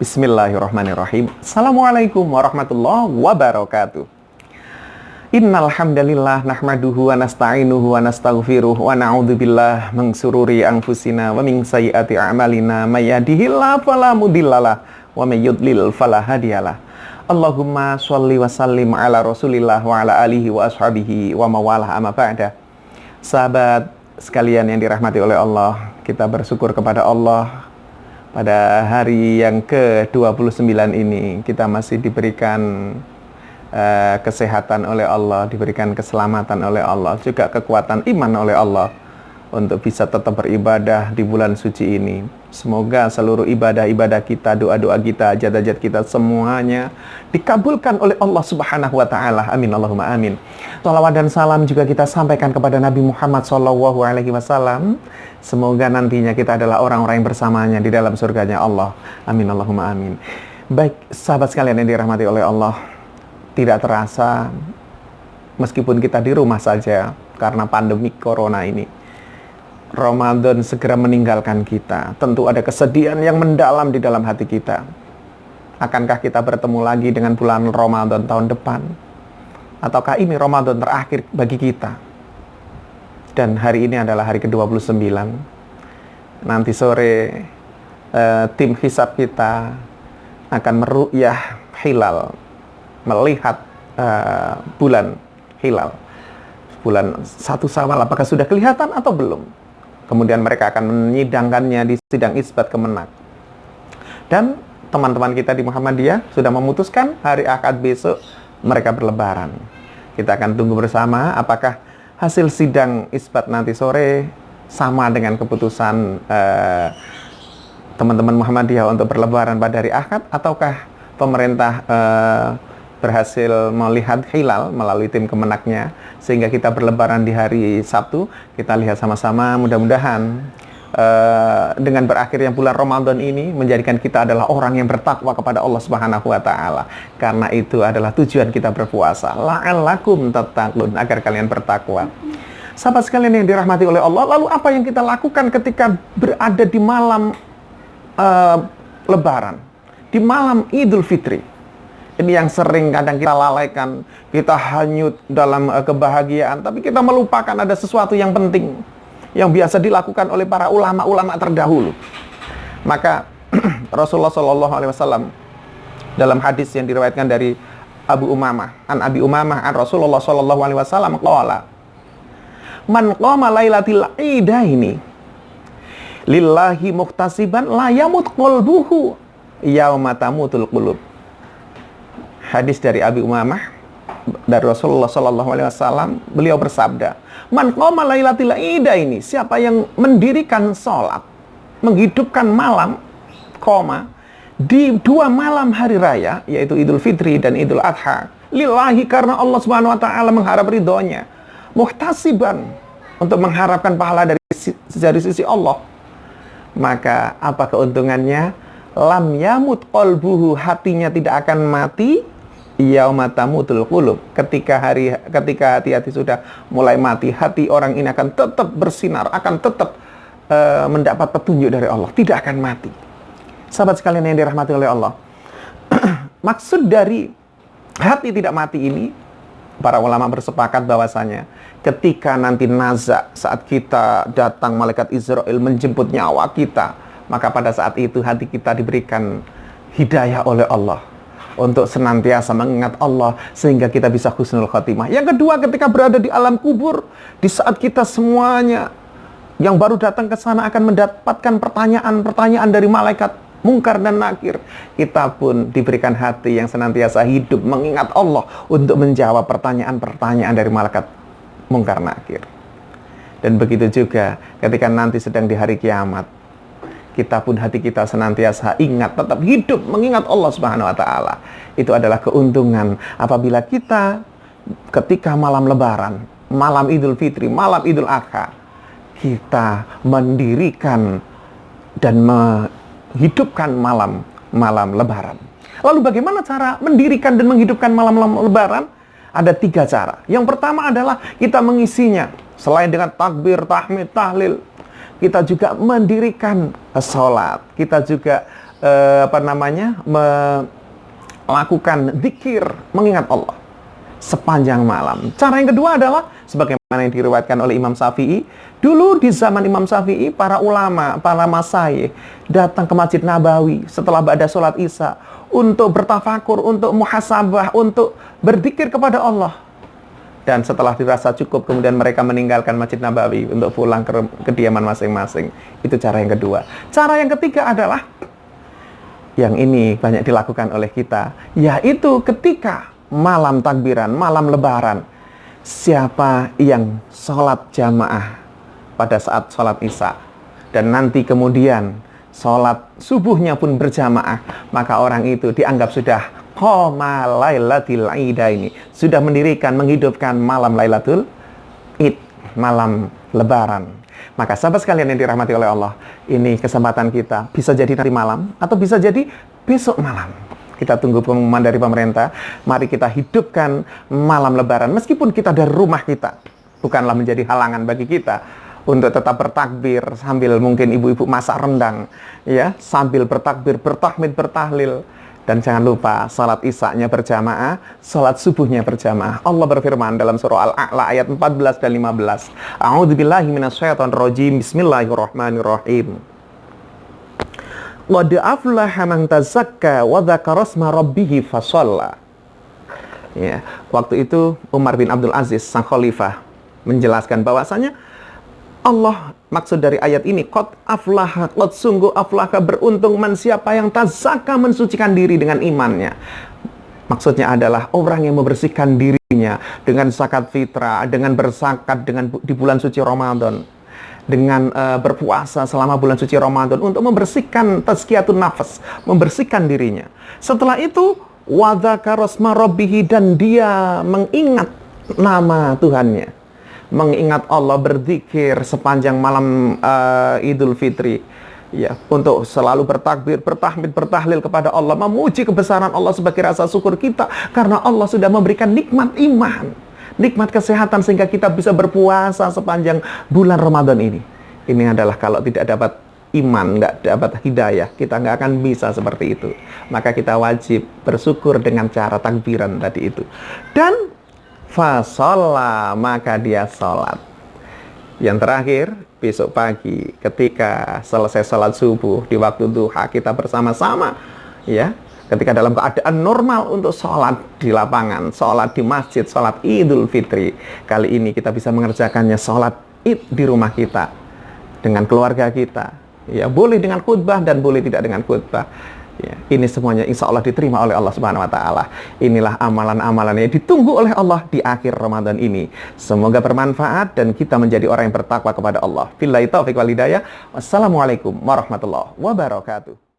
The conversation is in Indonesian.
Bismillahirrahmanirrahim. Assalamualaikum warahmatullahi wabarakatuh. Innal hamdalillah nahmaduhu wa nasta'inuhu wa nastaghfiruh wa na'udzubillah min sururi anfusina wa min sayyiati a'malina may yahdihillahu fala mudhillalah wa may yudlil fala hadiyalah. Allahumma shalli wa sallim ala Rasulillah wa ala alihi wa ashabihi wa mawalah amma ba'da. Sahabat sekalian yang dirahmati oleh Allah, kita bersyukur kepada Allah. Pada hari yang ke-29 ini kita masih diberikan kesehatan oleh Allah, diberikan keselamatan oleh Allah, juga kekuatan iman oleh Allah untuk bisa tetap beribadah di bulan suci ini. Semoga seluruh ibadah-ibadah kita, doa-doa kita, hajat-hajat kita semuanya dikabulkan oleh Allah Subhanahu wa taala. Amin Allahumma amin. Shalawat dan salam juga kita sampaikan kepada Nabi Muhammad SAW. Semoga nantinya kita adalah orang-orang yang bersamanya di dalam surganya Allah. Amin Allahumma amin. Baik, sahabat sekalian yang dirahmati oleh Allah, tidak terasa meskipun kita di rumah saja karena pandemi corona ini, Ramadan segera meninggalkan kita. Tentu ada kesedihan yang mendalam di dalam hati kita. Akankah kita bertemu lagi dengan bulan Ramadan tahun depan? Ataukah ini Ramadan terakhir bagi kita? Dan hari ini adalah hari ke-29. Nanti sore tim hisab kita akan meru'yah hilal, melihat bulan hilal. Bulan 1 Syawal apakah sudah kelihatan atau belum? Kemudian mereka akan menyidangkannya di sidang isbat kemenak. Dan teman-teman kita di Muhammadiyah sudah memutuskan hari Ahad besok mereka berlebaran. Kita akan tunggu bersama apakah hasil sidang isbat nanti sore sama dengan keputusan teman-teman Muhammadiyah untuk berlebaran pada hari Ahad, ataukah pemerintah berhasil melihat hilal melalui tim kemenaknya sehingga kita berlebaran di hari Sabtu. Kita lihat sama-sama, mudah-mudahan dengan berakhirnya bulan Ramadan ini menjadikan kita adalah orang yang bertakwa kepada Allah Subhanahu wa taala. Karena itu adalah tujuan kita berpuasa, la'allakum tattaqun, agar kalian bertakwa. Sahabat sekalian yang dirahmati oleh Allah, lalu apa yang kita lakukan ketika berada di malam Lebaran, di malam Idul Fitri? Ini yang sering kadang kita lalaikan. Kita hanyut dalam kebahagiaan, tapi kita melupakan ada sesuatu yang penting yang biasa dilakukan oleh para ulama-ulama terdahulu. Maka Rasulullah SAW dalam hadis yang diriwayatkan dari Abi Umamah an Rasulullah SAW qala, man qama lailatil idaini lillahi muhtasiban la yamut qalbuhu yauma tamutul qulub. Hadis dari Abi Umamah dari Rasulullah SAW, beliau bersabda, man qama lailatil idaini, siapa yang mendirikan sholat, menghidupkan malam qama di 2 malam hari raya, yaitu Idul Fitri dan Idul Adha, lillahi, karena Allah Subhanahu wa taala, mengharap ridhonya, muhtasiban, untuk mengharapkan pahala dari sisi Allah, maka apa keuntungannya? Lam yamut qalbuhu, hatinya tidak akan mati, yauma tamutul qulub, ketika hati-hati sudah mulai mati, hati orang ini akan tetap bersinar, akan tetap mendapat petunjuk dari Allah, tidak akan mati. Sahabat sekalian yang dirahmati oleh Allah, maksud dari hati tidak mati ini, para ulama bersepakat bahwasanya ketika nanti nazak, saat kita datang malaikat Israel menjemput nyawa kita, maka pada saat itu hati kita diberikan hidayah oleh Allah untuk senantiasa mengingat Allah sehingga kita bisa husnul khotimah. Yang kedua, ketika berada di alam kubur, di saat kita semuanya yang baru datang ke sana akan mendapatkan pertanyaan-pertanyaan dari malaikat Munkar dan Nakir, kita pun diberikan hati yang senantiasa hidup mengingat Allah untuk menjawab pertanyaan-pertanyaan dari malaikat Munkar Nakir. Dan begitu juga ketika nanti sedang di hari kiamat, kita pun hati kita senantiasa ingat, tetap hidup mengingat Allah Subhanahu wa taala. Itu adalah keuntungan apabila kita ketika malam Lebaran, malam Idul Fitri, malam Idul Adha, kita mendirikan dan menghidupkan malam Lebaran. Lalu bagaimana cara mendirikan dan menghidupkan malam Lebaran? Ada 3 cara. Yang pertama adalah kita mengisinya selain dengan takbir, tahmid, tahlil, kita juga mendirikan sholat, kita juga melakukan zikir, mengingat Allah sepanjang malam. Cara yang kedua adalah sebagaimana yang diriwayatkan oleh Imam Syafi'i. Dulu di zaman Imam Syafi'i, para ulama, para masyayikh datang ke Masjid Nabawi setelah ba'da sholat Isya untuk bertafakur, untuk muhasabah, untuk berzikir kepada Allah. Dan setelah dirasa cukup, kemudian mereka meninggalkan Masjid Nabawi untuk pulang ke kediaman masing-masing. Itu cara yang kedua. Cara yang ketiga adalah yang ini banyak dilakukan oleh kita, yaitu ketika malam takbiran, malam lebaran, siapa yang sholat jamaah pada saat sholat Isya dan nanti kemudian sholat subuhnya pun berjamaah, maka orang itu dianggap sudah qoma lailatul idaini, sudah mendirikan, menghidupkan malam Lailatul Id, malam lebaran. Maka sahabat sekalian yang dirahmati oleh Allah, ini kesempatan kita, bisa jadi nanti malam atau bisa jadi besok malam. Kita tunggu pengumuman dari pemerintah. Mari kita hidupkan malam lebaran meskipun kita dari rumah kita. Bukanlah menjadi halangan bagi kita untuk tetap bertakbir sambil mungkin ibu-ibu masak rendang, ya, sambil bertakbir, bertahmid, bertahlil. Dan jangan lupa salat isya-nya berjamaah, salat subuhnya berjamaah. Allah berfirman dalam surah Al-A'la ayat 14 dan 15. A'udzubillahi minasyaitonirrajim. Bismillahirrahmanirrahim. Qad aflaha man tazakka wa dzakara asma rabbih fasalla. Ya, waktu itu Umar bin Abdul Aziz sang khalifah menjelaskan bahwasanya Allah, maksud dari ayat ini, qad aflaha, qad sungguh aflaha, beruntung man siapa yang tazakka, mensucikan diri dengan imannya. Maksudnya adalah orang yang membersihkan dirinya dengan zakat fitrah, dengan berzakat di bulan suci Ramadan, dengan berpuasa selama bulan suci Ramadan untuk membersihkan tazkiyatun nafas, membersihkan dirinya. Setelah itu wa dzakara asma rabbih, dan dia mengingat nama Tuhannya, mengingat Allah, berzikir sepanjang malam Idul Fitri, ya, untuk selalu bertakbir, bertahmid, bertahlil kepada Allah, memuji kebesaran Allah sebagai rasa syukur kita karena Allah sudah memberikan nikmat iman, nikmat kesehatan sehingga kita bisa berpuasa sepanjang bulan Ramadan ini. Ini adalah kalau tidak dapat iman, nggak dapat hidayah, kita nggak akan bisa seperti itu. Maka kita wajib bersyukur dengan cara takbiran tadi itu. Dan fasalla, maka dia sholat. Yang terakhir, besok pagi ketika selesai sholat subuh di waktu duha, kita bersama-sama, ya, ketika dalam keadaan normal untuk sholat di lapangan, sholat di masjid, sholat Idul Fitri. Kali ini kita bisa mengerjakannya sholat Id di rumah kita dengan keluarga kita, ya, boleh dengan khutbah dan boleh tidak dengan khutbah. Ya, ini semuanya insya Allah diterima oleh Allah Subhanahu wa Ta'ala. Inilah amalan-amalan yang ditunggu oleh Allah di akhir Ramadan ini. Semoga bermanfaat dan kita menjadi orang yang bertakwa kepada Allah. Billahi taufiq wal hidayah. Wassalamualaikum warahmatullahi wabarakatuh.